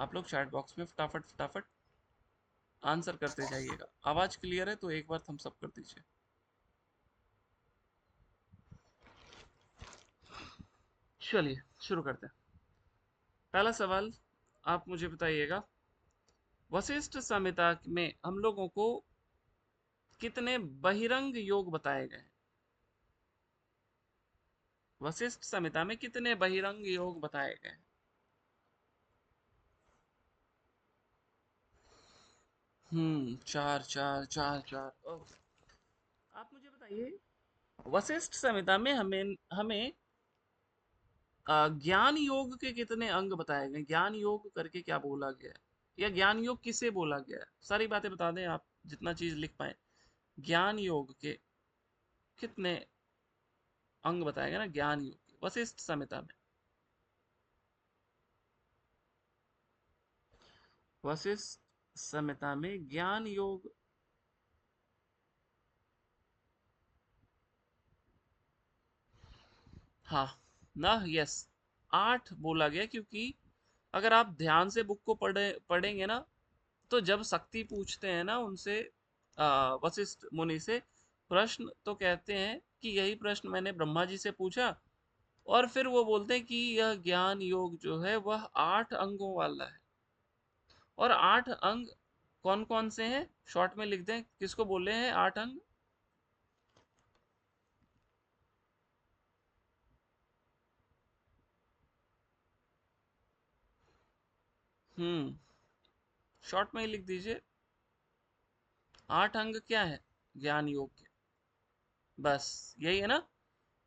आप लोग chat box में फटाफट फटाफट आंसर करते जाइएगा। आवाज क्लियर है तो एक बार थम्स अप कर दीजिए। चलिए शुरू करते हैं। पहला सवाल आप मुझे बताइएगा, वशिष्ठ संहिता में हम लोगों को कितने बहिरंग योग बताए गए हैं? वशिष्ठ संहिता में कितने बहिरंग योग बताए गए हैं? चार चार चार चार। ओके, आप मुझे बताइए, वशिष्ठ संहिता में हमें हमें ज्ञान योग के कितने अंग बताए गए? ज्ञान योग करके क्या बोला गया है, या ज्ञान योग किसे बोला गया है? सारी बातें बता दें आप, जितना चीज लिख पाए। ज्ञान योग के कितने अंग बताए गए ना ज्ञान योग के वशिष्ठ संहिता में? वशिष्ठ संहिता में ज्ञान योग, हाँ ना, यस, 8 बोला गया, क्योंकि अगर आप ध्यान से बुक को पढ़ेंगे ना, तो जब शक्ति पूछते हैं ना उनसे, वशिष्ठ मुनि से प्रश्न, तो कहते हैं कि यही प्रश्न मैंने ब्रह्मा जी से पूछा, और फिर वो बोलते हैं कि यह ज्ञान योग जो है वह 8 अंगों वाला है। और 8 अंग कौन कौन से हैं, शॉर्ट में लिख दें, किसको बोले हैं 8 अंग? हम्म शॉर्ट में ही लिख दीजिए, 8 अंग क्या है ज्ञान योग के? बस यही है ना,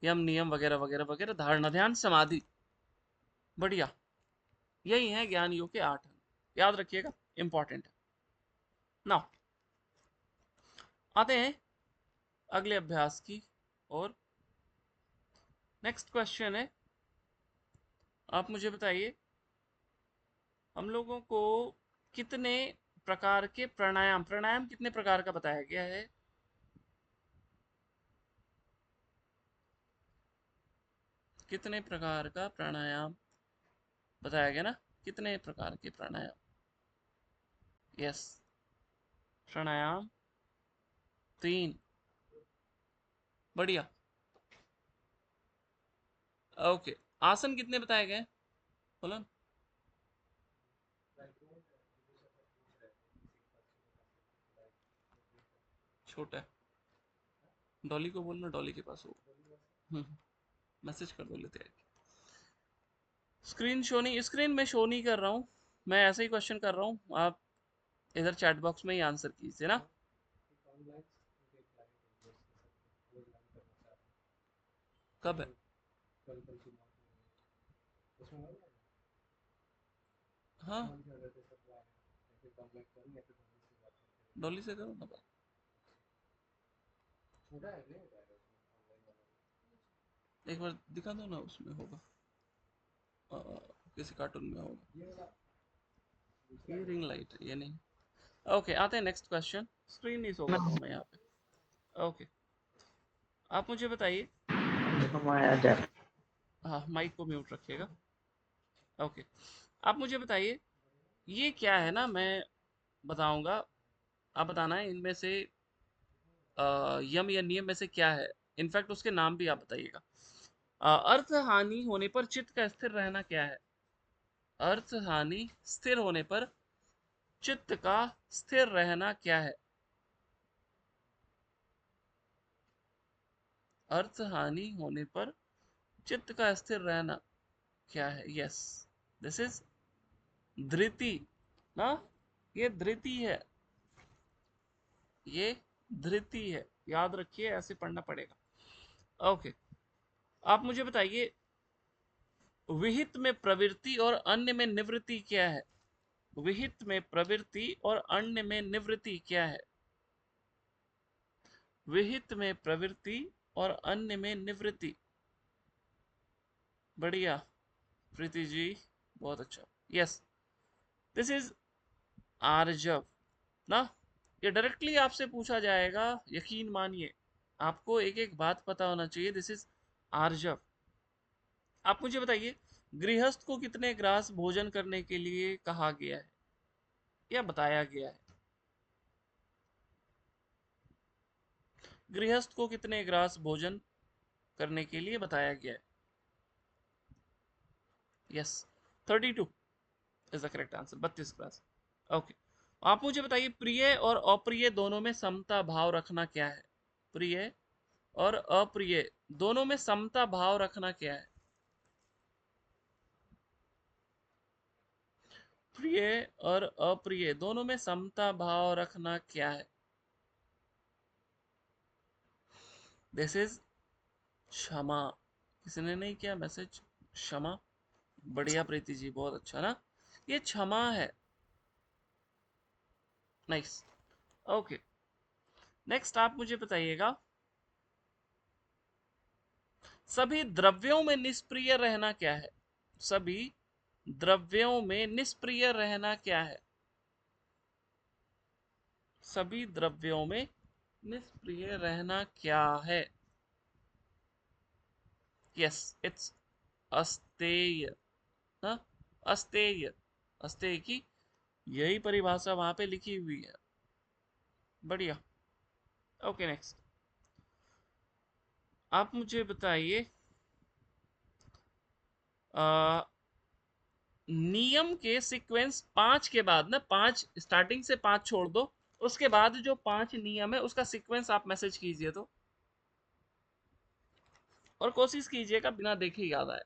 यम नियम वगैरह वगैरह वगैरह, धारणा ध्यान समाधि। बढ़िया, यही है ज्ञान योग के 8 अंग, याद रखिएगा, इंपॉर्टेंट है। नाउ आते हैं अगले अभ्यास की। और नेक्स्ट क्वेश्चन है, आप मुझे बताइए, हम लोगों को कितने प्रकार के प्राणायाम, प्राणायाम कितने प्रकार का बताया गया है? कितने प्रकार का प्राणायाम बताया गया ना? कितने प्रकार के प्राणायाम? यस, प्राणायाम 3। बढ़िया। ओके, आसन कितने बताए गए? बोलो। छोटा है, डॉली को बोलना, डॉली के पास हो। मैसेज कर दो, लेते आएगी। स्क्रीन शो नहीं, स्क्रीन में शो नहीं कर रहा हूँ, मैं ऐसे ही क्वेश्चन कर रहा हूँ, आप इधर चैट बॉक्स में ही आंसर कीजिए ना। कब है? हाँ, डॉली से करो ना बात। एक बार दिखा दो ना, उसमें होगा, किसी कार्टून में होगा। ये रिंग लाइट है, ये नहीं। ओके, आते हैं नेक्स्ट क्वेश्चन। स्क्रीन नहीं शो कर रहा हूँ मैं यहाँ पे। ओके, आप मुझे बताइए, हाँ माइक को म्यूट रखिएगा। ओके, आप मुझे बताइए, ये क्या है ना, मैं बताऊंगा, आप बताना है इनमें से यम या नियम में से क्या है। इनफैक्ट उसके नाम भी आप बताइएगा। अर्थ हानि होने पर चित्त का स्थिर रहना क्या है? अर्थ हानि स्थिर होने पर चित्त का स्थिर रहना क्या है? अर्थ हानि होने पर चित्त का स्थिर रहना क्या है? यस, दिस इज धृति ना, ये धृति है, ये धृति है, याद रखिए, ऐसे पढ़ना पड़ेगा। ओके, आप मुझे बताइए, विहित में प्रवृत्ति और अन्य में निवृत्ति क्या है? विहित में प्रवृत्ति और अन्य में निवृत्ति क्या है? विहित में प्रवृत्ति और अन्य में निवृत्ति। बढ़िया प्रीति जी, बहुत अच्छा। यस, दिस इज आर्जव ना, ये डायरेक्टली आपसे पूछा जाएगा, यकीन मानिए, आपको एक एक बात पता होना चाहिए। दिस इज आर्जव। आप मुझे बताइए, गृहस्थ को कितने ग्रास भोजन करने के लिए कहा गया है या बताया गया है? गृहस्थ को कितने ग्रास भोजन करने के लिए बताया गया है? Yes, 32 is the correct answer, 32 grass. Okay, आप मुझे बताइए, प्रिय और अप्रिय दोनों में समता भाव रखना क्या है? प्रिय और अप्रिय दोनों में समता भाव रखना क्या है? प्रिय और अप्रिय दोनों में समता भाव रखना क्या है? दिस इज क्षमा। किसी ने नहीं किया मैसेज? क्षमा। बढ़िया प्रीति जी, बहुत अच्छा ना, ये क्षमा है। नाइस। ओके, नेक्स्ट आप मुझे बताइएगा, सभी द्रव्यों में निष्प्रिय रहना क्या है? सभी द्रव्यों में निष्प्रिय रहना क्या है? सभी द्रव्यों में निष्प्रिय रहना क्या है? यस, इट्स अस्तेय। हाँ, अस्तेय। अस्तेय की यही परिभाषा वहां पे लिखी हुई है। बढ़िया। ओके, नेक्स्ट आप मुझे बताइए, नियम के सीक्वेंस 5 के बाद ना, 5 स्टार्टिंग से 5 छोड़ दो, उसके बाद जो 5 नियम है उसका सीक्वेंस आप मैसेज कीजिए तो, और कोशिश कीजिएगा बिना देखे याद आए।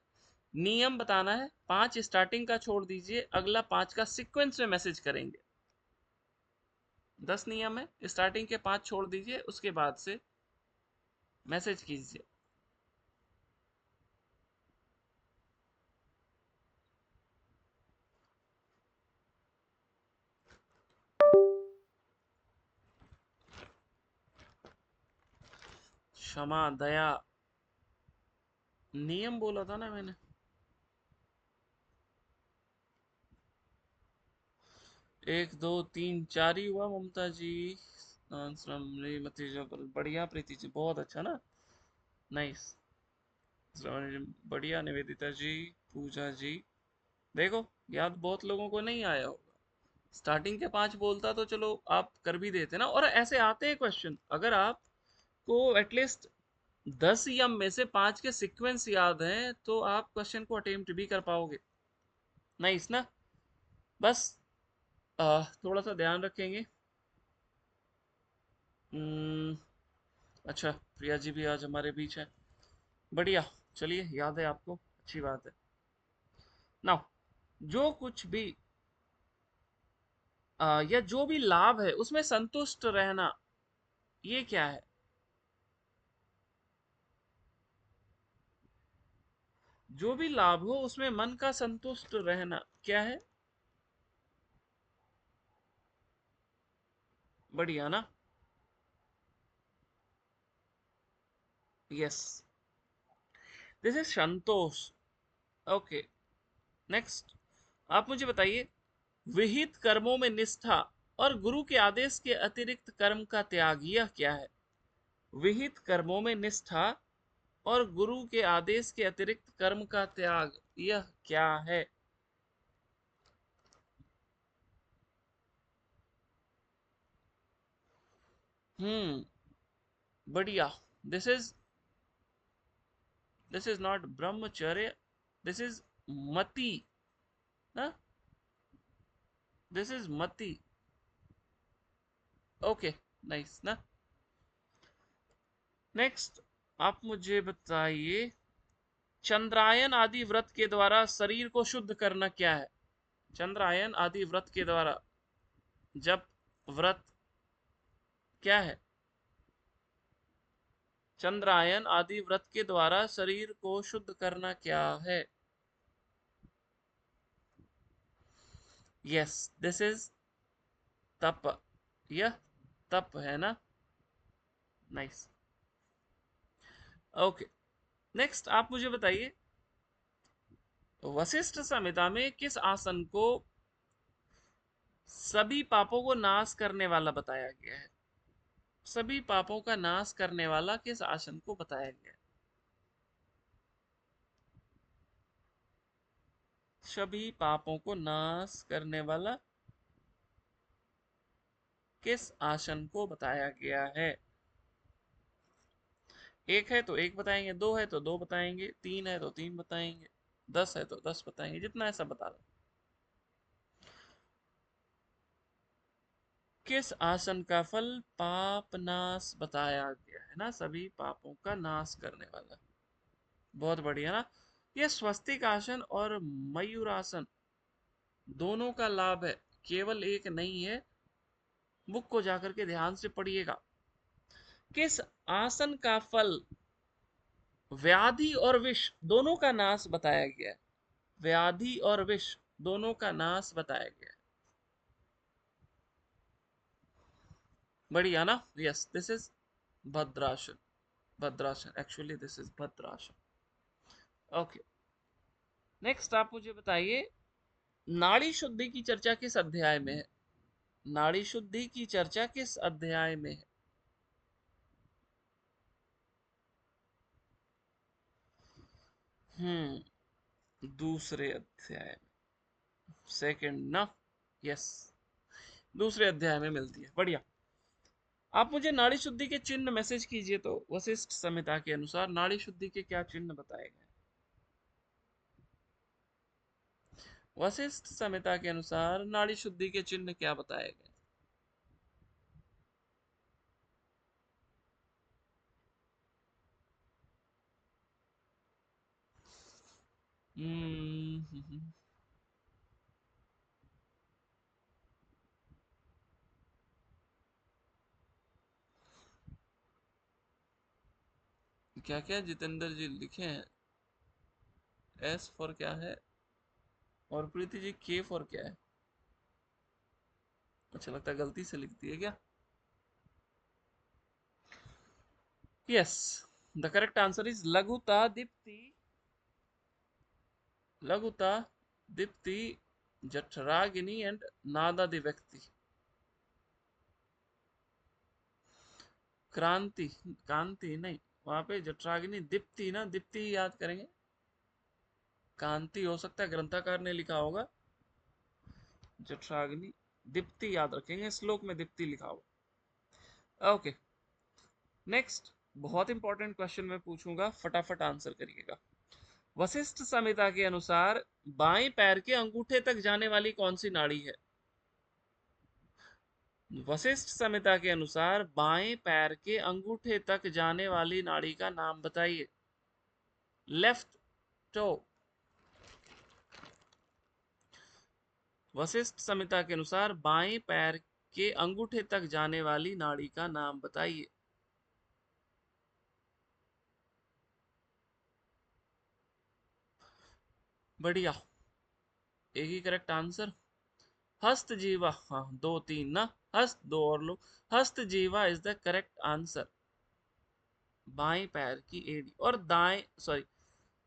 नियम बताना है, 5 स्टार्टिंग का छोड़ दीजिए, अगला 5 का सीक्वेंस में मैसेज करेंगे। 10 नियम है, स्टार्टिंग के 5 छोड़ दीजिए, उसके बाद से मैसेज कीजिए। क्षमा, दया, नियम बोला था ना मैंने। 1 2 3 4 ही हुआ ममता जी। बढ़िया प्रीति जी, बहुत अच्छा ना। नाइस। बढ़िया निवेदिता जी, पूजा जी। देखो, याद बहुत लोगों को नहीं आया होगा। स्टार्टिंग के 5 बोलता तो चलो आप कर भी देते ना, और ऐसे आते हैं क्वेश्चन, अगर आपको एटलीस्ट 10 यम में से 5 के सीक्वेंस याद हैं तो आप क्वेश्चन को अटेम्प्ट भी कर पाओगे। नाइस ना। बस थोड़ा सा ध्यान रखेंगे। हम्म, अच्छा, प्रिया जी भी आज हमारे बीच है। बढ़िया। चलिए, याद है आपको, अच्छी बात है। नाउ, जो कुछ भी या जो भी लाभ है उसमें संतुष्ट रहना, ये क्या है? जो भी लाभ हो उसमें मन का संतुष्ट रहना क्या है? बढ़िया ना। Yes, this is Santosh. Okay, next आप मुझे बताइए, विहित कर्मों में निष्ठा और गुरु के आदेश के अतिरिक्त कर्म का त्याग, यह क्या है? विहित कर्मों में निष्ठा और गुरु के आदेश के अतिरिक्त कर्म का त्याग, यह क्या है? हम्म, बढ़िया। This is this is not ब्रह्मचर्य, दिस इज मति ना, दिस इज मति। ओके, नाइस ना। नेक्स्ट आप मुझे बताइए, चंद्रायन आदि व्रत के द्वारा शरीर को शुद्ध करना क्या है? चंद्रायन आदि व्रत के द्वारा जब व्रत क्या है? चंद्रायन आदि व्रत के द्वारा शरीर को शुद्ध करना क्या है? यस, दिस इज तप। यह तप है ना। नाइस। ओके, नेक्स्ट आप मुझे बताइए, वशिष्ठ संहिता में किस आसन को सभी पापों को नाश करने वाला बताया गया है? सभी पापों का नाश करने वाला किस आसन को बताया गया है? सभी पापों को नाश करने वाला किस आसन को बताया गया है? एक है तो एक बताएंगे, दो है तो दो बताएंगे, तीन है तो तीन बताएंगे, 10 है तो 10 बताएंगे, जितना है सब बता दो। किस आसन का फल पाप नाश बताया गया है ना, सभी पापों का नाश करने वाला। बहुत बढ़िया ना। ये स्वस्तिक आसन और मयूरासन दोनों का लाभ है, केवल एक नहीं है। बुक को जाकर के ध्यान से पढ़िएगा। किस आसन का फल व्याधि और विष दोनों का नाश बताया गया है? व्याधि और विष दोनों का नाश बताया गया है। बढ़िया ना। Yes, this is भद्रासन। भद्रासन, actually this is भद्रासन। Okay, next आप मुझे बताइए, नाड़ी शुद्धि की चर्चा किस अध्याय में है? नाड़ी शुद्धि की चर्चा किस अध्याय में है? दूसरे अध्याय में, सेकंड ना। यस, दूसरे अध्याय में मिलती है। बढ़िया। आप मुझे नाड़ी शुद्धि के चिन्ह मैसेज कीजिए तो। वशिष्ठ संहिता के अनुसार नाड़ी शुद्धि के क्या चिन्ह बताए गए? वशिष्ठ संहिता के अनुसार नाड़ी शुद्धि के चिन्ह क्या बताए गए? क्या क्या जितेंद्र जी लिखे हैं? एस फॉर क्या है? और प्रीति जी के फॉर क्या है? अच्छा, लगता है गलती से लिख दिए क्या? Yes, the correct answer is लघुता दीप्ति। लघुता, दीप्ति, जठराग्नि एंड नादादि व्यक्ति। क्रांति, कांति नहीं, वहां पे जठराग्नि दीप्ति ना, दीप्ति ही याद करेंगे। कांति हो सकता है ग्रंथकार ने लिखा होगा, जठराग्नि, दीप्ति याद रखेंगे, श्लोक में दीप्ति लिखा होगा। ओके, नेक्स्ट बहुत इंपॉर्टेंट क्वेश्चन मैं पूछूंगा, फटाफट आंसर करिएगा। वशिष्ठ संहिता के अनुसार बाएं पैर के अंगूठे तक जाने वाली कौन सी नाड़ी है? वशिष्ठ संहिता के अनुसार बाएं पैर के अंगूठे तक जाने वाली नाड़ी का नाम बताइए। Left to. वशिष्ठ संहिता के अनुसार बाएं पैर के अंगूठे तक जाने वाली नाड़ी का नाम बताइए। बढ़िया, एक ही करेक्ट आंसर। हस्त जीवा, हाँ दो तीन ना, हस्त दो और लोग, हस्त जीवा इज द करेक्ट आंसर। बाएं पैर की एड़ी और दाएं, सॉरी,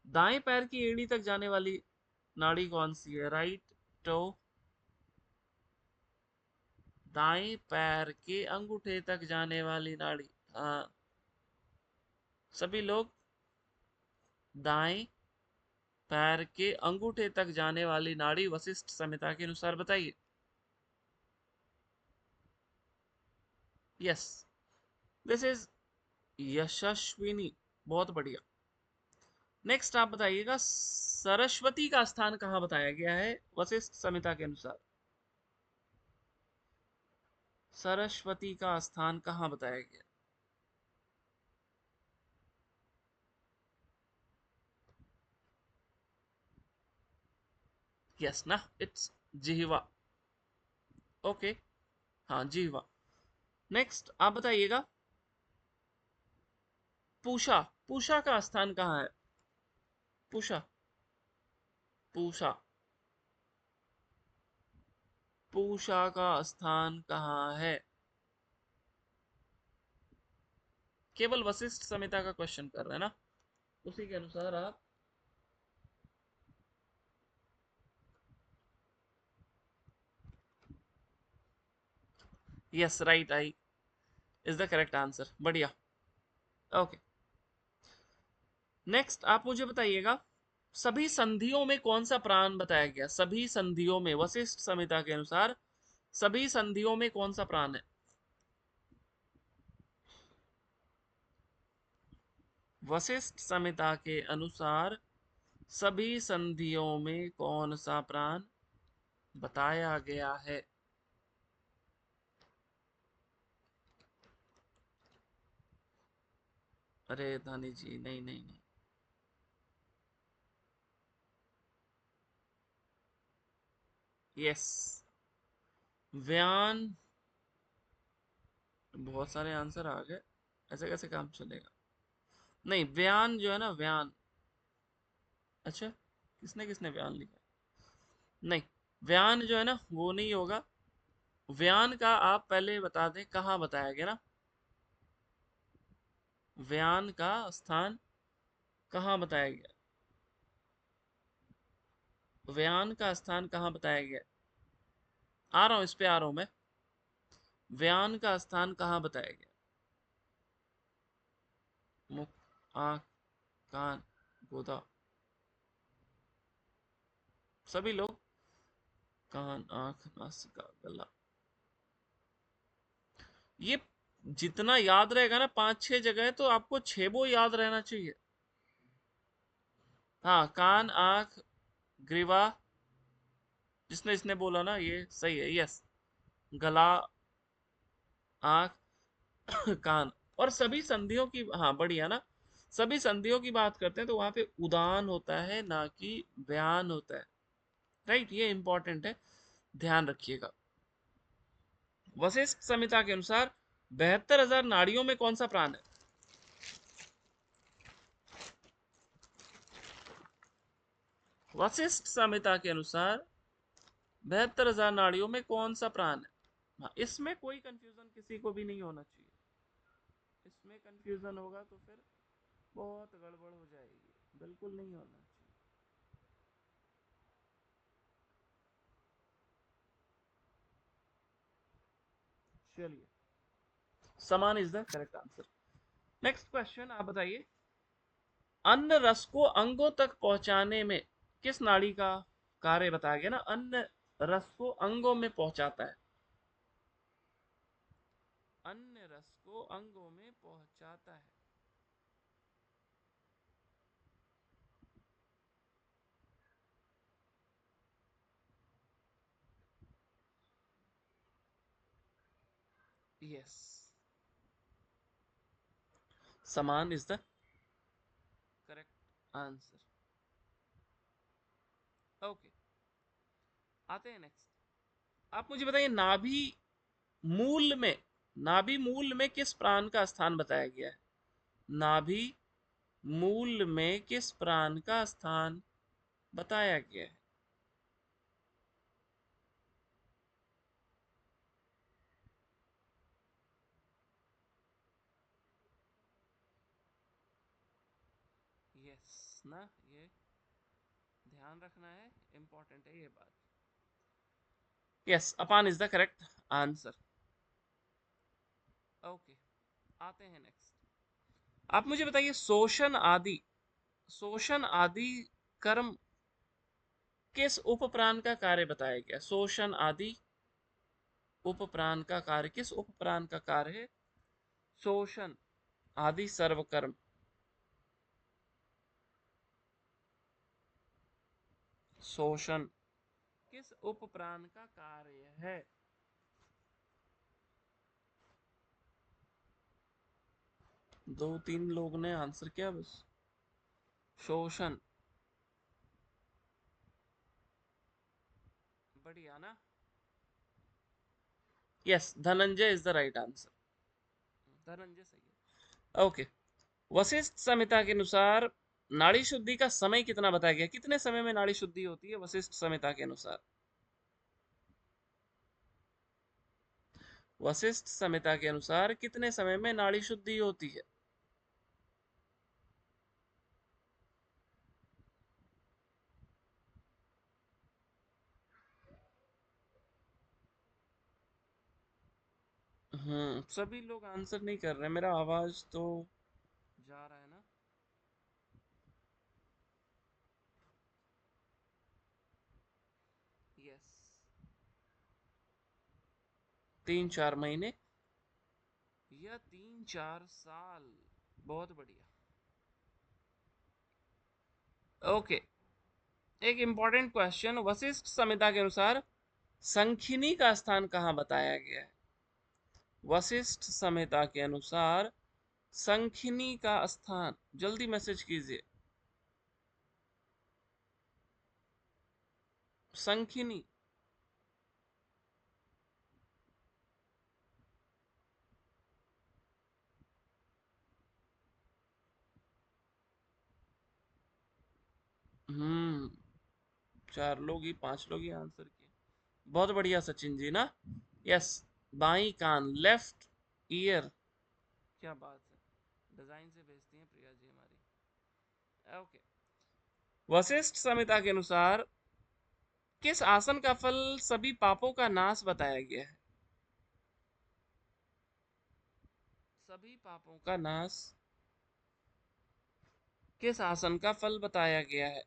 दाएं पैर की एड़ी तक जाने वाली नाड़ी कौन सी है? Right toe. दाएं पैर के अंगूठे तक जाने वाली नाड़ी, हाँ सभी लोग, दाएं पैर के अंगूठे तक जाने वाली नाड़ी वशिष्ठ संहिता के अनुसार बताइए। यस, दिस इज यशस्विनी। बहुत बढ़िया। नेक्स्ट आप बताइएगा, सरस्वती का स्थान कहाँ बताया गया है वशिष्ठ संहिता के अनुसार? सरस्वती का स्थान कहाँ बताया गया? यस ना, इट्स जिह्वा। ओके, हाँ जिह्वा। नेक्स्ट आप बताइएगा, पूषा, पूषा का स्थान कहाँ है? पूषा, पूषा, पूषा का स्थान कहाँ है? केवल वशिष्ठ संहिता का क्वेश्चन कर रहे हैं ना, उसी के अनुसार आप। Yes, right I is the correct answer. बढ़िया। ओके, नेक्स्ट आप मुझे बताइएगा, सभी संधियों में कौन सा प्राण बताया गया? सभी संधियों में वशिष्ठ संहिता के अनुसार सभी संधियों में कौन सा प्राण है? वशिष्ठ संहिता के अनुसार सभी संधियों में कौन सा प्राण बताया गया है? अरे धानी जी, नहीं नहीं नहीं। यस, व्यान। बहुत सारे आंसर आ गए, ऐसे कैसे काम चलेगा? नहीं, व्यान जो है ना, व्यान। अच्छा, किसने किसने व्यान लिखा है? नहीं, व्यान जो है ना वो नहीं होगा। व्यान का आप पहले बता दें कहाँ बताया गया ना। व्यान का स्थान कहाँ बताया गया? व्यान का स्थान कहाँ बताया गया? आ रहा हूँ, इस पे आ रहा हूँ मैं। व्यान का स्थान कहाँ बताया गया? मुख, आंख, कान, गोदा, सभी लोग। कान, आंख, नासिका, गला। ये जितना याद रहेगा ना, 5-6 जगह है, तो आपको 6 वो याद रहना चाहिए। हाँ, कान, आंख, ग्रीवा, जिसने इसने बोला ना ये सही है। यस, गला, आंख, कान। और सभी संधियों की, हाँ बढ़िया ना। सभी संधियों की बात करते हैं तो वहां पे उदान होता है, ना कि व्यान होता है। राइट, ये इंपॉर्टेंट है, ध्यान रखिएगा। वशिष्ठ संहिता के अनुसार 72,000 नाड़ियों में कौन सा प्राण है? वशिष्ठ संहिता के अनुसार 72,000 नाड़ियों में कौन सा प्राण है? हाँ, इसमें कोई कंफ्यूजन किसी को भी नहीं होना चाहिए। इसमें कंफ्यूजन होगा तो फिर बहुत गड़बड़ हो जाएगी। बिल्कुल नहीं होना चाहिए। चलिए, समान is the correct answer. Next question आप बताइए। अन्न रस को अंगों तक पहुंचाने में किस नाड़ी का कार्य बताया गया ना? अन्न रस को अंगों में पहुंचाता है। अन्न रस को अंगों में पहुंचाता है। यस, समान is the correct answer. Okay, आते हैं नेक्स्ट। आप मुझे बताइए, मूल में नाभि मूल में किस प्राण का स्थान बताया गया है? नाभि मूल में किस प्राण का स्थान बताया गया है? यस ना, ये ध्यान रखना है, इंपॉर्टेंट है ये बात। Yes, upon is the correct answer. Okay, आते हैं नेक्स्ट। आप मुझे बताइए, शोषण आदि कर्म किस उपप्राण का कार्य बताया गया? शोषण आदि उपप्राण का कार्य, किस उपप्राण का कार्य है? शोषण आदि सर्वकर्म, शोषण किस उपप्राण का कार्य है? 2-3 लोग ने आंसर किया बस। शोषण, बढ़िया ना। Yes, Dhananjay is the right answer. Dhananjay सही है। ओके, वशिष्ठ संहिता के अनुसार नाड़ी शुद्धि का समय कितना बताया गया? कितने समय में नाड़ी शुद्धि होती है वशिष्ठ संहिता के अनुसार? वशिष्ठ संहिता के अनुसार कितने समय में नाड़ी शुद्धि होती है? सभी लोग आंसर नहीं कर रहे, मेरा आवाज तो जा रहा है ना। 3-4 महीने या 3-4 साल। बहुत बढ़िया। ओके, एक इंपॉर्टेंट क्वेश्चन, वशिष्ठ संहिता के अनुसार संखिनी का स्थान कहाँ बताया गया है? वशिष्ठ संहिता के अनुसार संखिनी का स्थान, जल्दी मैसेज कीजिए। संखिनी। हम्म 4 लोग ही 5 लोग ही आंसर किए। बहुत बढ़िया सचिन जी ना। यस, बाई कान, लेफ्ट ईयर। क्या बात है, डिजाइन से भेजती हैं प्रिया जी हमारी। ओके, वशिष्ठ संहिता के अनुसार किस आसन का फल सभी पापों का नाश बताया गया है? सभी पापों का नाश किस आसन का फल बताया गया है?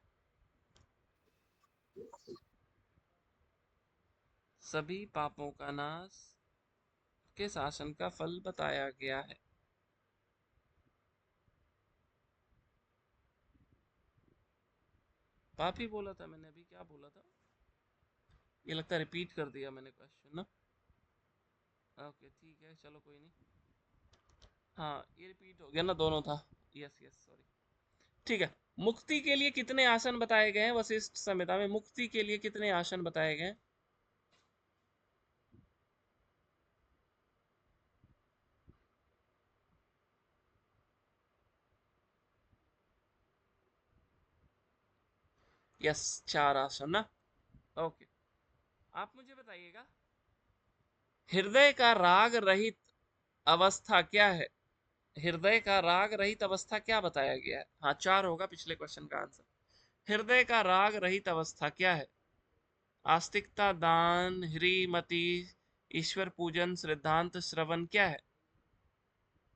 सभी पापों का नाश किस आसन का फल बताया गया है? पापी बोला था मैंने, अभी क्या बोला था? ये लगता है रिपीट कर दिया मैंने क्वेश्चन ना। ओके ठीक है, चलो कोई नहीं। हाँ ये रिपीट हो गया ना, दोनों था। Yes yes sorry. ठीक है, मुक्ति के लिए कितने आसन बताए गए हैं वशिष्ठ संहिता में? मुक्ति के लिए कितने आसन बताए गए हैं? यस, 4 आसन ना। ओके, आप मुझे बताइएगा, हृदय का राग रहित अवस्था क्या है? हृदय का राग रहित अवस्था क्या बताया गया है? हाँ 4 होगा पिछले क्वेश्चन का आंसर। हृदय का राग रहित अवस्था क्या है? आस्तिकता, दान, ह्रीमति, ईश्वर पूजन, सिद्धांत श्रवण, क्या है?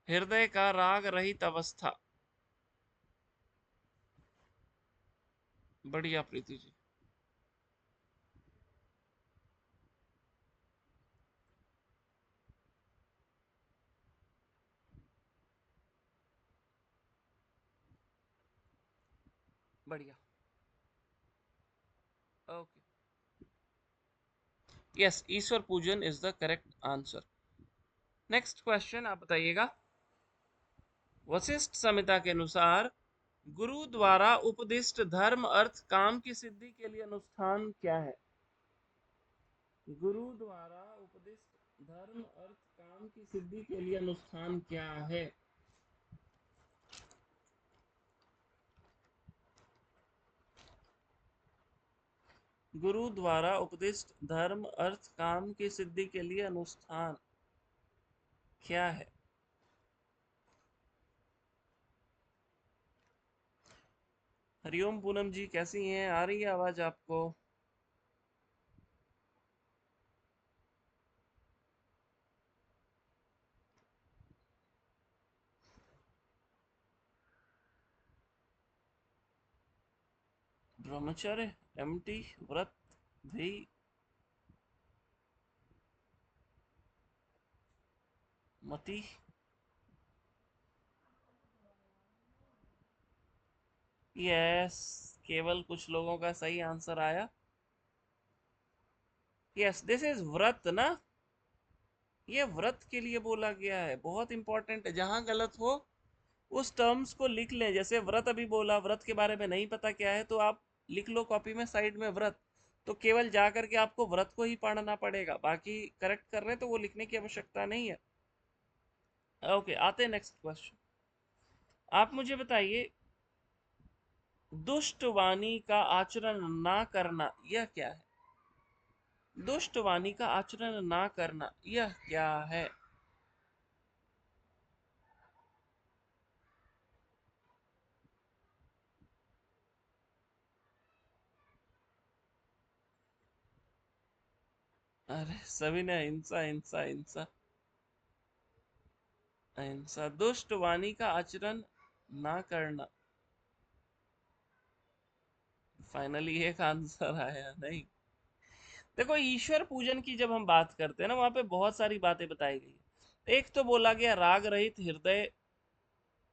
हृदय का राग रहित अवस्था। बढ़िया प्रीति जी। बढ़िया। ओके, यस, ईश्वर पूजन is the correct answer. Next question आप बताइएगा, वशिष्ठ संहिता के अनुसार गुरु द्वारा उपदिष्ट धर्म अर्थ काम की सिद्धि के लिए अनुष्ठान क्या है? गुरु द्वारा उपदिष्ट धर्म अर्थ काम की सिद्धि के लिए अनुष्ठान क्या है? गुरु द्वारा उपदिष्ट धर्म अर्थ काम की सिद्धि के लिए अनुष्ठान क्या है? हरिओम पूनम जी, कैसी हैं? आ रही है आवाज आपको? ब्रह्मचर्य, एमटी, व्रत भी। मति। यस, केवल कुछ लोगों का सही आंसर आया। यस, दिस इज व्रत ना। ये व्रत के लिए बोला गया है, बहुत इंपॉर्टेंट है। जहां गलत हो उस टर्म्स को लिख लें। जैसे व्रत अभी बोला, व्रत के बारे में नहीं पता क्या है तो आप लिख लो कॉपी में साइड में व्रत। तो केवल जा करके आपको व्रत को ही पढ़ना पड़ेगा, बाकी करेक्ट कर रहे हैं तो वो लिखने की आवश्यकता नहीं है। ओके, आते हैं नेक्स्ट क्वेश्चन। आप मुझे बताइए, दुष्ट वाणी का आचरण ना करना यह क्या है? दुष्ट वाणी का आचरण ना करना यह क्या है? अरे सभी ने हिंसा हिंसा हिंसा। अहिंसा, दुष्ट वाणी का आचरण ना करना। फाइनली एक आंसर आया नहीं। देखो ईश्वर पूजन की जब हम बात करते हैं ना, वहां पे बहुत सारी बातें बताई गई। एक तो बोला गया राग रहित हृदय,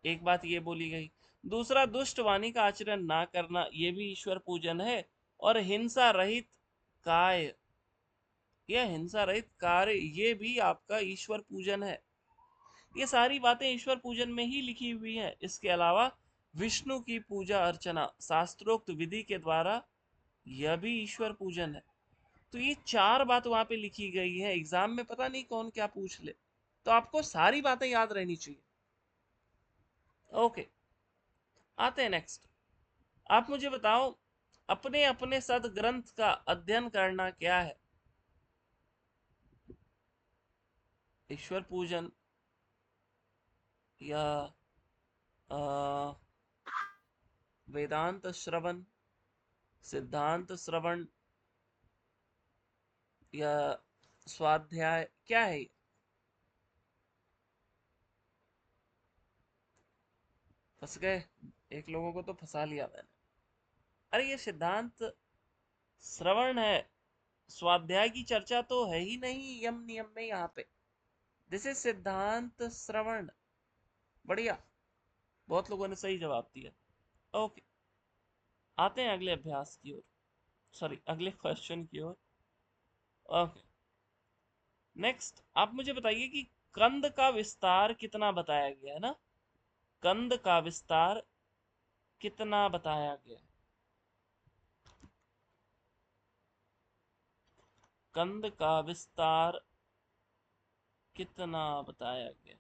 एक बात ये बोली गई। दूसरा दुष्ट वाणी का आचरण ना करना, ये भी ईश्वर पूजन है। और हिंसा रहित काय या हिंसा रहित कार्य, ये भी आपका ईश्वर पूजन है। ये सारी बातें ईश्वर पूजन में ही लिखी हुई हैं। इसके अलावा विष्णु की पूजा अर्चना शास्त्रोक्त विधि के द्वारा, यह भी ईश्वर पूजन है। तो ये चार बात वहां पे लिखी गई है। एग्जाम में पता नहीं कौन क्या पूछ ले, तो आपको सारी बातें याद रहनी चाहिए। ओके, आते हैं नेक्स्ट। आप मुझे बताओ, अपने अपने सदग्रंथ का अध्ययन करना क्या है? ईश्वर पूजन या वेदांत श्रवण, सिद्धांत श्रवण, या स्वाध्याय, क्या है ये? फंस गए? एक लोगों को तो फंसा लिया मैंने। अरे ये सिद्धांत श्रवण है, स्वाध्याय की चर्चा तो है ही नहीं यम नियम में यहाँ पे। दिस इज सिद्धांत श्रवण। बढ़िया, बहुत लोगों ने सही जवाब दिया। ओके, आते हैं अगले अभ्यास की ओर, सॉरी अगले क्वेश्चन की ओर। ओके, नेक्स्ट आप मुझे बताइए कि कंद का विस्तार कितना बताया गया है ना? कंद का विस्तार कितना बताया गया? कंद का विस्तार कितना बताया गया?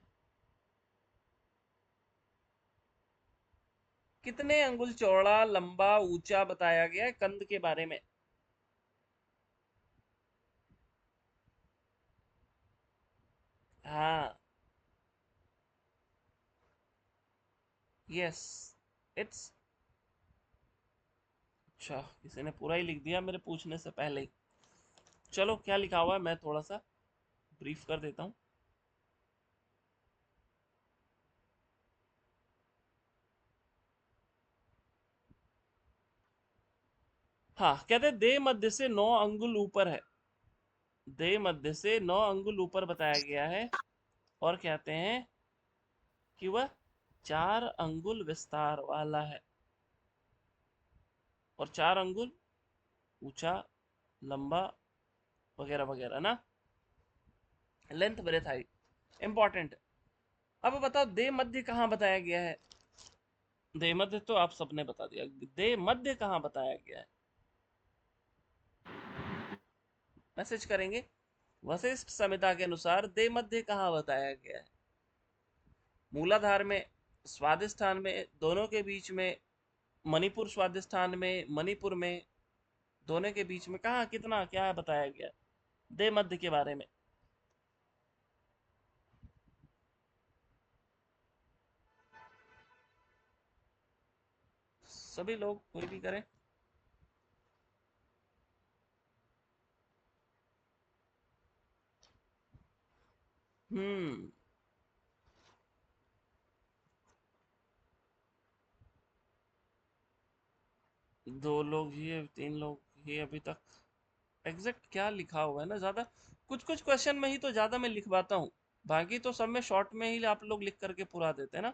कितने अंगुल चौड़ा, लंबा, ऊंचा बताया गया है कंद के बारे में? हाँ, यस, इट्स, अच्छा किसी ने पूरा ही लिख दिया मेरे पूछने से पहले ही। चलो क्या लिखा हुआ है मैं थोड़ा सा ब्रीफ कर देता हूँ। हाँ, कहते हैं दे मध्य से 9 अंगुल ऊपर है। दे मध्य से 9 अंगुल ऊपर बताया गया है। और कहते हैं कि वह 4 अंगुल विस्तार वाला है, और 4 अंगुल ऊंचा, लंबा, वगैरह वगैरह ना, लेंथ ब्रेथ हाइट इंपॉर्टेंट। अब बताओ दे मध्य कहाँ बताया गया है? दे मध्य तो आप सबने बता दिया, दे मध्य कहाँ बताया गया है? मैसेज करेंगे। वशिष्ठ संहिता के अनुसार दे मध्य कहाँ बताया गया है? मूलाधार में, स्वादिष्ठान में, दोनों के बीच में, मणिपुर स्वादिष्ठान में, मणिपुर में, दोनों के बीच में, कहाँ, कितना, क्या बताया गया दे मध्य के बारे में? सभी लोग, कोई भी करें। हम्म, 2 लोग ही है, 3 लोग ही अभी तक। एग्जैक्ट क्या लिखा हुआ है ना, ज्यादा कुछ कुछ क्वेश्चन में ही तो ज्यादा मैं लिखवाता हूँ, बाकी तो सब में शॉर्ट में ही आप लोग लिख करके पूरा देते हैं ना।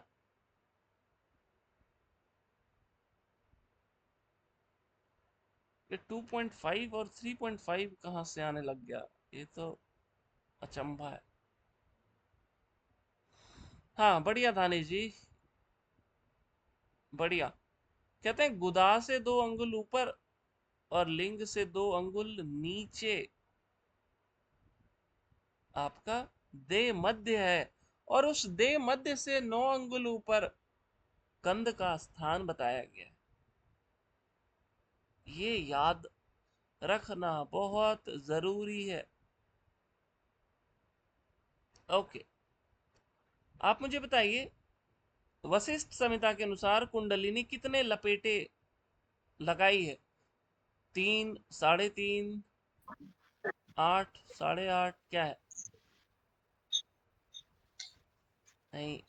ये 2.5 और 3.5 कहाँ से आने लग गया, ये तो अचंभा है। हाँ बढ़िया धानी जी, बढ़िया। कहते हैं गुदा से 2 अंगुल ऊपर और लिंग से 2 अंगुल नीचे आपका दे मध्य है, और उस दे मध्य से 9 अंगुल ऊपर कंद का स्थान बताया गया है। ये याद रखना बहुत जरूरी है। ओके, आप मुझे बताइए, वशिष्ठ संहिता के अनुसार कुंडलिनी कितने लपेटे लगाई है? 3, 3.5, 8, 8.5, क्या है? नहीं,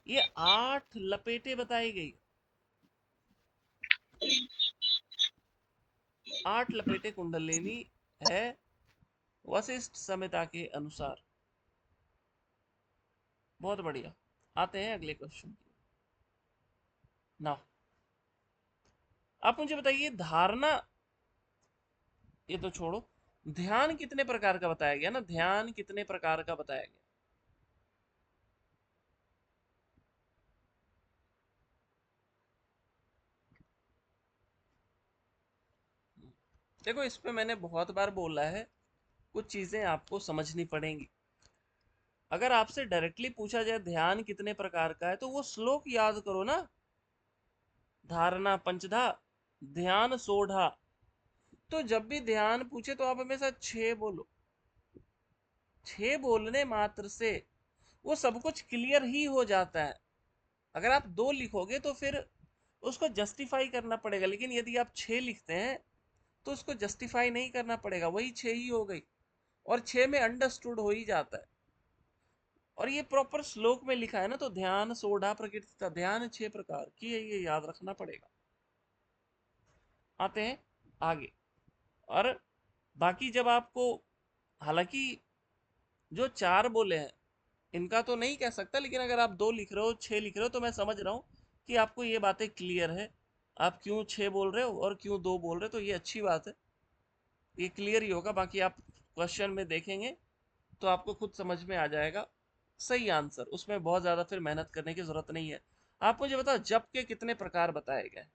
ये 8 लपेटे बताई गई। 8 लपेटे कुंडलिनी है वशिष्ठ संहिता के अनुसार। बहुत बढ़िया। आते हैं अगले क्वेश्चन की। ना, आप मुझे बताइए धारणा, ये तो छोड़ो, ध्यान कितने प्रकार का बताया गया ना, ध्यान कितने प्रकार का बताया गया? देखो इस पे मैंने बहुत बार बोला है, कुछ चीजें आपको समझनी पड़ेंगी। अगर आपसे डायरेक्टली पूछा जाए ध्यान कितने प्रकार का है, तो वो श्लोक याद करो ना। धारणा पंचधा, ध्यान सोढ़ा। तो जब भी ध्यान पूछे तो आप हमेशा छह बोलो। छह बोलने मात्र से वो सब कुछ क्लियर ही हो जाता है। अगर आप दो लिखोगे तो फिर उसको जस्टिफाई करना पड़ेगा, लेकिन यदि आप छह लिखते हैं तो उसको जस्टिफाई नहीं करना पड़ेगा, वही छह ही हो गई। और छह में अंडरस्टूड हो ही जाता है। और ये प्रॉपर श्लोक में लिखा है ना, तो ध्यान सोढ़ा प्रकृति था, ध्यान छह प्रकार की है, ये याद रखना पड़ेगा। आते हैं आगे। और बाकी जब आपको, हालांकि जो चार बोले हैं इनका तो नहीं कह सकता, लेकिन अगर आप दो लिख रहे हो, छह लिख रहे हो, तो मैं समझ रहा हूँ कि आपको ये बातें क्लियर है। आप क्यों छह बोल रहे हो और क्यों दो बोल रहे हो, तो ये अच्छी बात है। ये क्लियर ही होगा, बाकी आप क्वेश्चन में देखेंगे तो आपको खुद समझ में आ जाएगा सही आंसर। उसमें बहुत ज्यादा फिर मेहनत करने की जरूरत नहीं है। आप मुझे बताओ जप के कितने प्रकार बताए गए?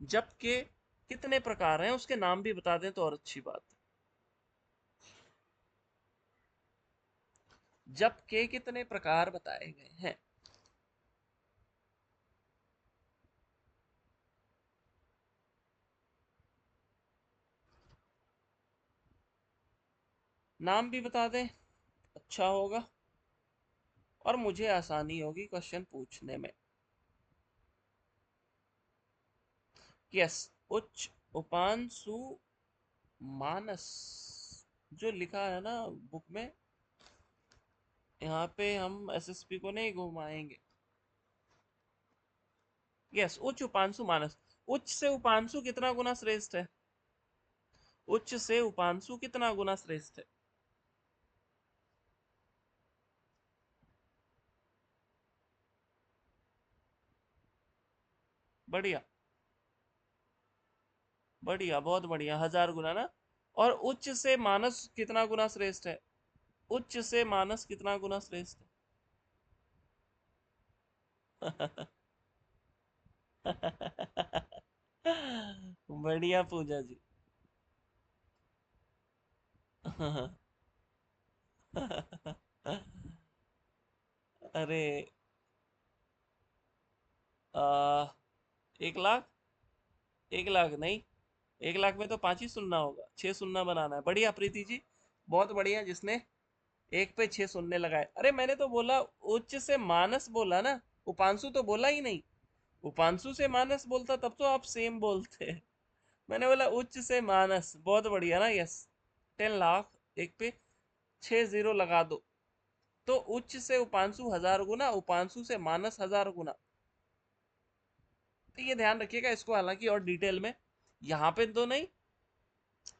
जप के कितने प्रकार हैं, उसके नाम भी बता दें तो और अच्छी बात है। जप के कितने प्रकार बताए गए हैं? नाम भी बता दें, अच्छा होगा और मुझे आसानी होगी क्वेश्चन पूछने में। यस, उच्च, उपांशु, मानस। जो लिखा है ना बुक में, यहाँ पे हम एसएसपी को नहीं घुमाएंगे। यस, उच्च, उपांशु, मानस। उच्च से उपांशु कितना गुना श्रेष्ठ है? उच्च से उपांशु कितना गुना श्रेष्ठ है? बढ़िया, बढ़िया, बहुत बढ़िया, 1000 गुना ना। और उच्च से मानस कितना गुना श्रेष्ठ है? उच्च से मानस कितना गुना श्रेष्ठ है? बढ़िया पूजा जी। अरे, आ, 1 लाख? 1 लाख नहीं, 1 लाख में तो पांच ही सुनना होगा, छह सुनना बनाना है। बढ़िया प्रीति जी, बहुत बढ़िया, जिसने एक पे छह सुनने लगाए। अरे मैंने तो बोला उच्च से मानस बोला ना, उपांशु तो बोला ही नहीं। उपांशु से मानस बोलता तब तो आप सेम बोलते। मैंने बोला उच्च से मानस, बहुत बढ़िया ना। यस, 10 लाख, एक पे 6 जीरो लगा दो, तो उच्च से उपांशु 1000 गुना, उपांशु से मानस 1000 गुना। तो ये ध्यान रखिएगा इसको, हालांकि और डिटेल में यहाँ पे तो नहीं,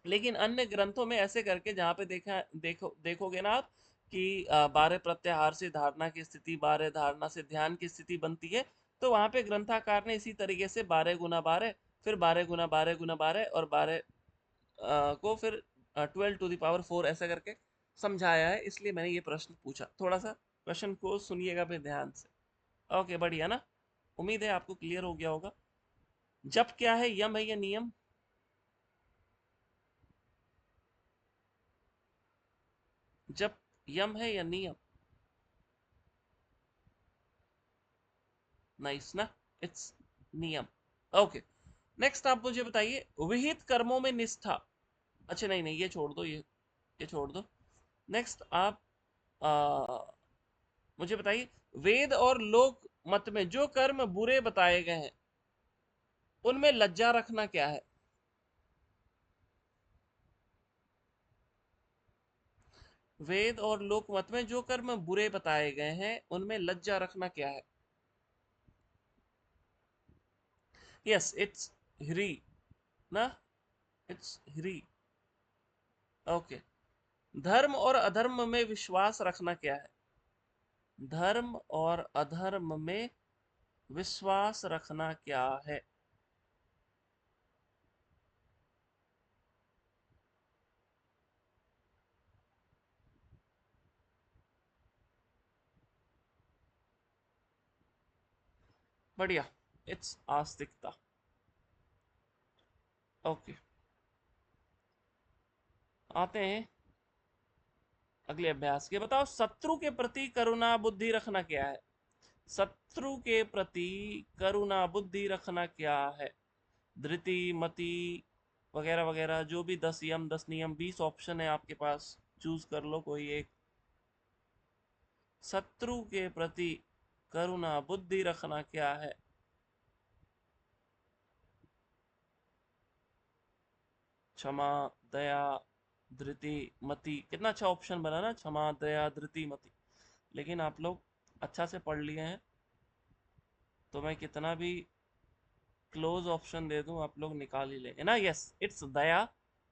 लेकिन अन्य ग्रंथों में ऐसे करके, जहाँ पे देखोगे ना आप कि 12 प्रत्याहार से धारणा की स्थिति, 12 धारणा से ध्यान की स्थिति बनती है, तो वहां पे ग्रंथाकार ने इसी तरीके से 12 गुना 12, फिर 12 गुना 12 गुना 12 और 12 को फिर 12 टू द पावर 4 ऐसा करके समझाया है। इसलिए मैंने ये प्रश्न पूछा। थोड़ा सा क्वेश्चन को सुनिएगा फिर ध्यान से। ओके, बढ़िया ना। उम्मीद है आपको क्लियर हो गया होगा। जप क्या है, यम है या नियम? जप यम है या नियम? नाइस ना, इट्स नियम। ओके, नेक्स्ट आप मुझे बताइए विहित कर्मों में निष्ठा। अच्छा नहीं नहीं, ये छोड़ दो, ये छोड़ दो। नेक्स्ट आप आ, मुझे बताइए वेद और लोक मत में जो कर्म बुरे बताए गए हैं उनमें लज्जा रखना क्या है? वेद और लोक मत में जो कर्म बुरे बताए गए हैं उनमें लज्जा रखना क्या है? यस, इट्स ह्री ना, इट्स ह्री। ओके, धर्म और अधर्म में विश्वास रखना क्या है? धर्म और अधर्म में विश्वास रखना क्या है? बढ़िया, इट्स आस्तिकता। ओके, आते हैं अगले अभ्यास के। बताओ, शत्रु के प्रति करुणा बुद्धि रखना क्या है? शत्रु के प्रति करुणा बुद्धि रखना क्या है? धृति, मति वगैरह वगैरह, जो भी 10 यम 10 नियम 20 ऑप्शन है आपके पास, चूज कर लो कोई एक। शत्रु के प्रति करुणा बुद्धि रखना क्या है? क्षमा, दया, धृति, मति। कितना अच्छा ऑप्शन बना ना, क्षमा, दया, धृति, मति। लेकिन आप लोग अच्छा से पढ़ लिए हैं, तो मैं कितना भी क्लोज ऑप्शन दे दूं आप लोग निकाल ही लेंगे ना। यस, इट्स दया।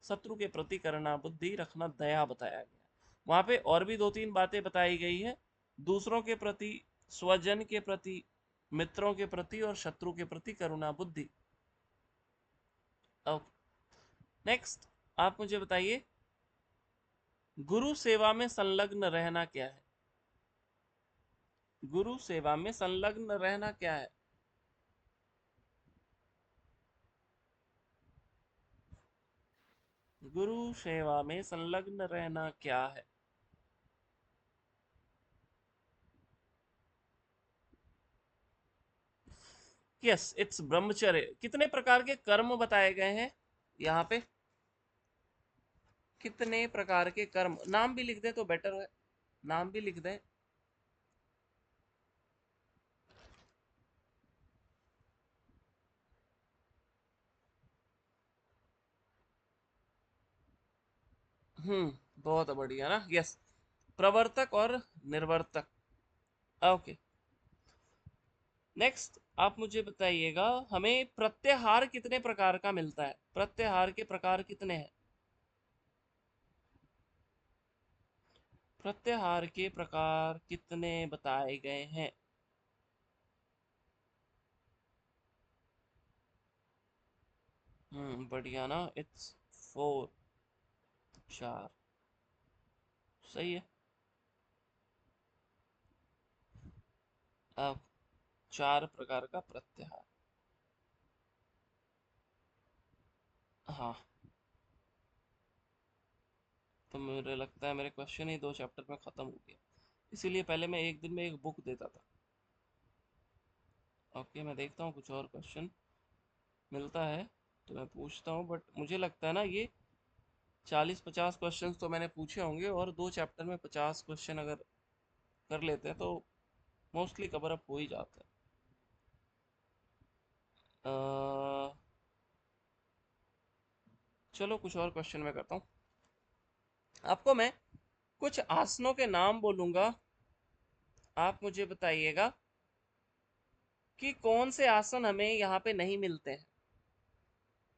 शत्रु के प्रति करुणा बुद्धि रखना दया बताया गया। वहां पे और भी 2-3 बातें बताई गई है, दूसरों के प्रति, स्वजन के प्रति, मित्रों के प्रति और शत्रु के प्रति करुणा बुद्धि। ओके, नेक्स्ट आप मुझे बताइए, गुरु सेवा में संलग्न रहना क्या है? गुरु सेवा में संलग्न रहना क्या है? गुरु सेवा में संलग्न रहना क्या है? यस, इट्स ब्रह्मचर्य। कितने प्रकार के कर्म बताए गए हैं यहाँ पे? कितने प्रकार के कर्म, नाम भी लिख दे तो बेटर है, नाम भी लिख दें। बहुत बढ़िया ना। यस, प्रवर्तक और निर्वर्तक। ओके, नेक्स्ट आप मुझे बताइएगा, हमें प्रत्याहार कितने प्रकार का मिलता है? प्रत्याहार के प्रकार कितने हैं? प्रत्याहार के प्रकार कितने बताए गए हैं? बढ़िया ना, इट्स 4, 4। सही है। अब 4 प्रकार का प्रत्याहार। हाँ, तो मुझे लगता है मेरे क्वेश्चन ही 2 चैप्टर में खत्म हो गया, इसीलिए पहले मैं एक दिन में एक बुक देता था। ओके, मैं देखता हूँ कुछ और क्वेश्चन मिलता है तो मैं पूछता हूँ, बट मुझे लगता है ना ये 40-50 क्वेश्चन तो मैंने पूछे होंगे, और 2 चैप्टर में 50 क्वेश्चन अगर कर लेते हैं तो मोस्टली कवर अप हो ही जाता है। चलो कुछ और क्वेश्चन मैं करता हूँ। आपको मैं कुछ आसनों के नाम बोलूंगा, आप मुझे बताइएगा कि कौन से आसन हमें यहाँ पे नहीं मिलते हैं।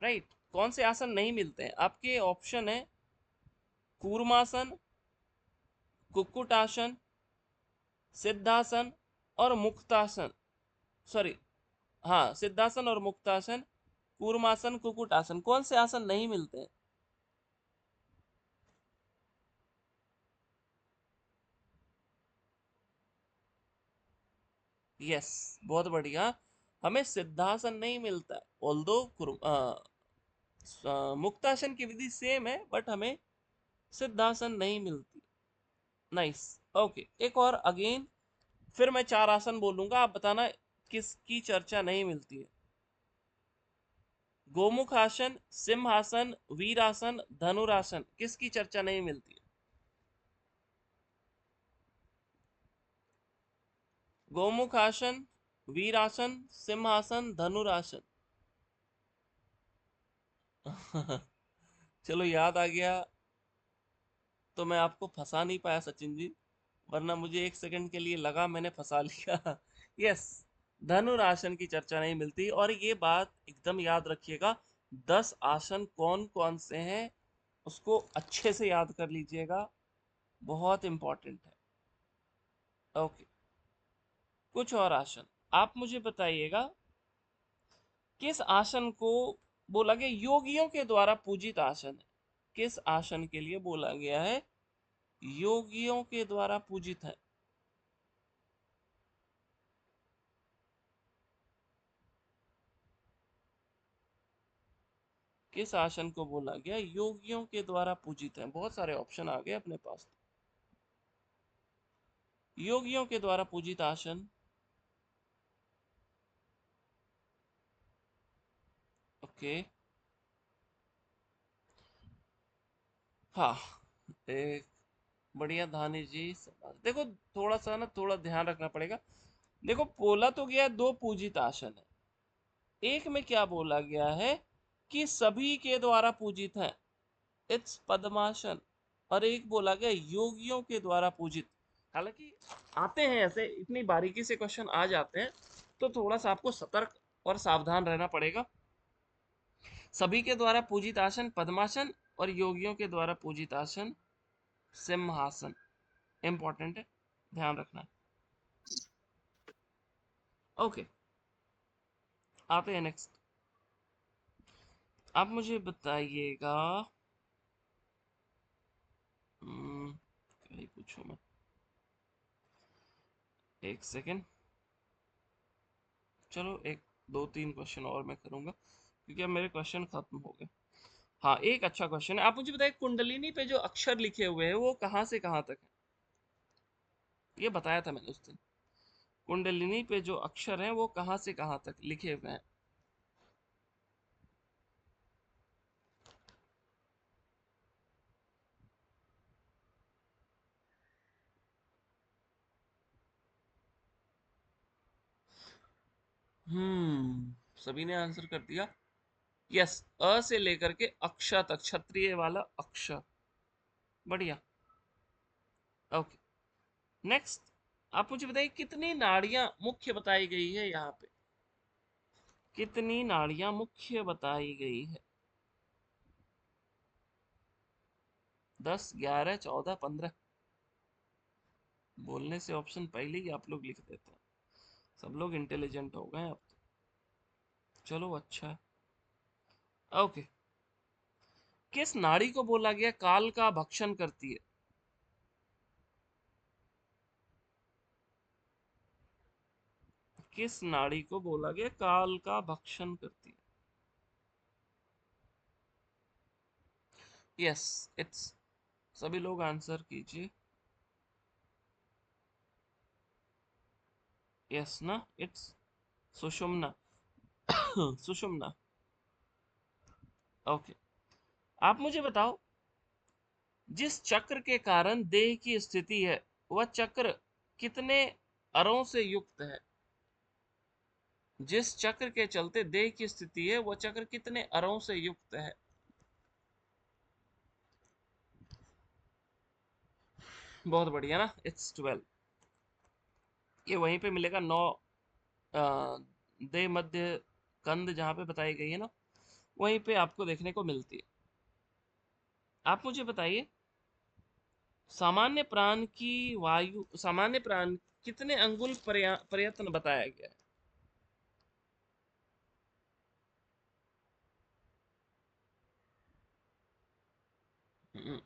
राइट, कौन से आसन नहीं मिलते हैं? आपके ऑप्शन है कूर्मासन, कुक्कुटासन, सिद्धासन और मुक्तासन। सॉरी, हाँ, सिद्धासन और मुक्तासन, कूर्मासन, कुक्कुटासन। कौन से आसन नहीं मिलते हैं? यस, बहुत बढ़िया। हमें सिद्धासन नहीं मिलता है, ऑल्दो मुक्तासन की विधि सेम है, बट हमें सिद्धासन नहीं मिलती। नाइस। ओके, एक और अगेन, फिर मैं 4 आसन बोलूंगा, आप बताना किसकी चर्चा नहीं मिलती है। गोमुख आसन, सिंहासन, वीरासन, धनुरासन, किसकी चर्चा नहीं मिलती है? गोमुख आसन, वीरासन, सिंहासन, धनुरासन। चलो, याद आ गया तो मैं आपको फंसा नहीं पाया सचिन जी, वरना मुझे 1 सेकंड के लिए लगा मैंने फंसा लिया। यस, धनुरासन की चर्चा नहीं मिलती। और ये बात एकदम याद रखिएगा, 10 आसन कौन कौन से हैं उसको अच्छे से याद कर लीजिएगा, बहुत इंपॉर्टेंट है। ओके, कुछ और आसन आप मुझे बताइएगा, किस आसन को बोला गया योगियों के द्वारा पूजित आसन है? किस आसन के लिए बोला गया है योगियों के द्वारा पूजित है? किस आसन को बोला गया योगियों के द्वारा पूजित है? बहुत सारे ऑप्शन आ गए अपने पास। योगियों के द्वारा पूजित आसन। ओके, हाँ, एक बढ़िया धानी जी। देखो, थोड़ा सा ना, थोड़ा ध्यान रखना पड़ेगा। देखो, बोला तो गया दो पूजित आसन है, एक में क्या बोला गया है कि सभी के द्वारा पूजित है, इट्स पद्मासन। और एक बोला गया योगियों के द्वारा पूजित। हालांकि आते हैं ऐसे, इतनी बारीकी से क्वेश्चन आ जाते हैं, तो थोड़ा सा आपको सतर्क और सावधान रहना पड़ेगा। सभी के द्वारा पूजित आसन पद्मासन, और योगियों के द्वारा पूजित आसन सिंहासन। इंपॉर्टेंट है, ध्यान रखना है। ओके, आते हैं नेक्स्ट। आप मुझे बताइएगा, क्या ही पूछूं मैं, एक सेकेंड। चलो, एक दो तीन क्वेश्चन और मैं करूंगा, क्योंकि अब मेरे क्वेश्चन खत्म हो गए। हाँ, एक अच्छा क्वेश्चन है। आप मुझे बताइए, कुंडलिनी पे जो अक्षर लिखे हुए हैं वो कहाँ से कहाँ तक है? ये बताया था मैंने उस दिन। कुंडलिनी पे जो अक्षर हैं वो कहाँ से कहाँ तक लिखे हुए हैं? सभी ने आंसर कर दिया। यस, अ से लेकर के अक्षर तक, क्षत्रिय वाला अक्षर। बढ़िया। Okay, next. आप मुझे बताइए, कितनी नाड़ियां मुख्य बताई गई है यहाँ पे? कितनी नाड़ियां मुख्य बताई गई है? 10, 11, 14, 15? बोलने से ऑप्शन पहले ही आप लोग लिख देते हैं। सब लोग इंटेलिजेंट हो गए अब तो। चलो, अच्छा है। ओके, किस नाड़ी को बोला गया काल का भक्षण करती है? किस नाड़ी को बोला गया काल का भक्षण करती है? यस, इट्स, सभी लोग आंसर कीजिए। यस ना, इट्स सुषुम्ना। सुषुम्ना। ओके, आप मुझे बताओ, जिस चक्र के कारण देह की स्थिति है, वह चक्र कितने अरों से युक्त है? जिस चक्र के चलते देह की स्थिति है, वह चक्र कितने अरों से युक्त है? बहुत बढ़िया ना, इट्स 12। ये वहीं पे मिलेगा, 9 दे मध्य कंद जहां पे बताई गई है ना, वहीं पे आपको देखने को मिलती है। आप मुझे बताइए, सामान्य प्राण की वायु, सामान्य प्राण कितने अंगुल प्रयत्न बताया गया है? हम्म,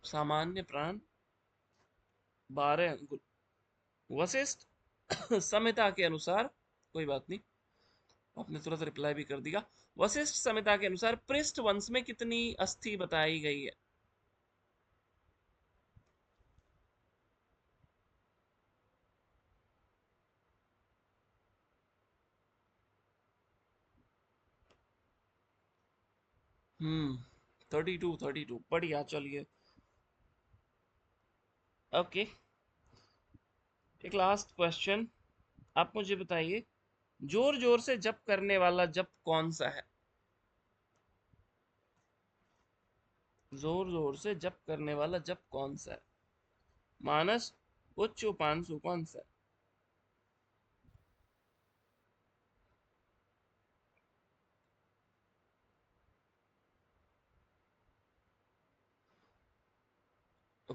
सामान्य प्राण 12 अंगुल। वशिष्ठ संहिता के अनुसार, कोई बात नहीं, आपने तुरंत रिप्लाई भी कर दिया। वशिष्ठ संहिता के अनुसार पृष्ठ वंश में कितनी अस्थि बताई गई है? हम्म 32, 32, बढ़िया। चलिए, ओके, एक लास्ट क्वेश्चन। आप मुझे बताइए, जोर जोर से जप करने वाला जप कौन सा है? जोर जोर से जप करने वाला जप कौन सा है? मानस, उच्च, उपांशु, कौन सा है?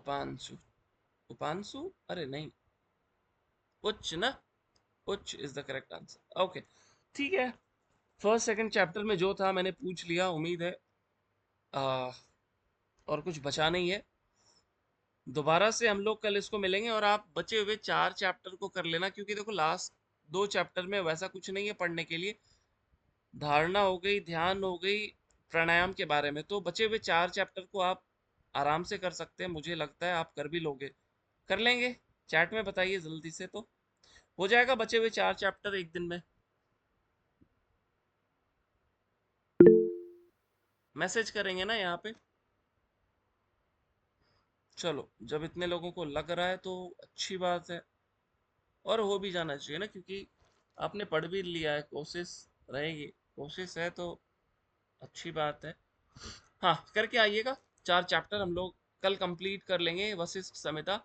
उपांशु, उपांशु, अरे नहीं, उच्च ना, उच्च is the correct answer. Okay ठीक है, फर्स्ट सेकंड चैप्टर में जो था मैंने पूछ लिया, उम्मीद है और कुछ बचा नहीं है। दोबारा से हम लोग कल इसको मिलेंगे और आप बचे हुए 4 चैप्टर को कर लेना, क्योंकि देखो लास्ट 2 चैप्टर में वैसा कुछ नहीं है पढ़ने के लिए। धारणा हो गई, ध्यान हो गई, प्राणायाम के बारे में, तो बचे हुए 4 चैप्टर को आप आराम से कर सकते हैं, मुझे लगता है आप कर भी लोगे। कर लेंगे? चैट में बताइए जल्दी से, तो हो जाएगा बचे हुए 4 चैप्टर एक दिन में? मैसेज करेंगे ना यहाँ पे? चलो, जब इतने लोगों को लग रहा है तो अच्छी बात है, और हो भी जाना चाहिए ना, क्योंकि आपने पढ़ भी लिया है, कोशिश रहेगी, कोशिश है तो अच्छी बात है। हाँ, करके आइएगा। 4 चैप्टर हम लोग कल कंप्लीट कर लेंगे, वशिष्ठ संहिता।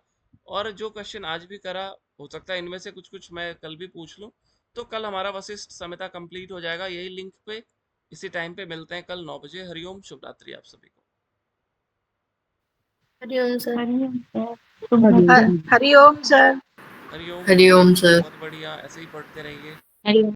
और जो क्वेश्चन आज भी करा, हो सकता है इनमें से कुछ कुछ मैं कल भी पूछ लूँ, तो कल हमारा वशिष्ठ संहिता कंप्लीट हो जाएगा। यही लिंक पे इसी टाइम पे मिलते हैं कल 9 बजे। हरिओम, शुभ रात्रि आप सभी को। Hariom sir. Hariom Hariom sir. Hariom. Hariom sir. बहुत बढ़िया, ऐसे ही पढ़ते रहिए। हरिओम।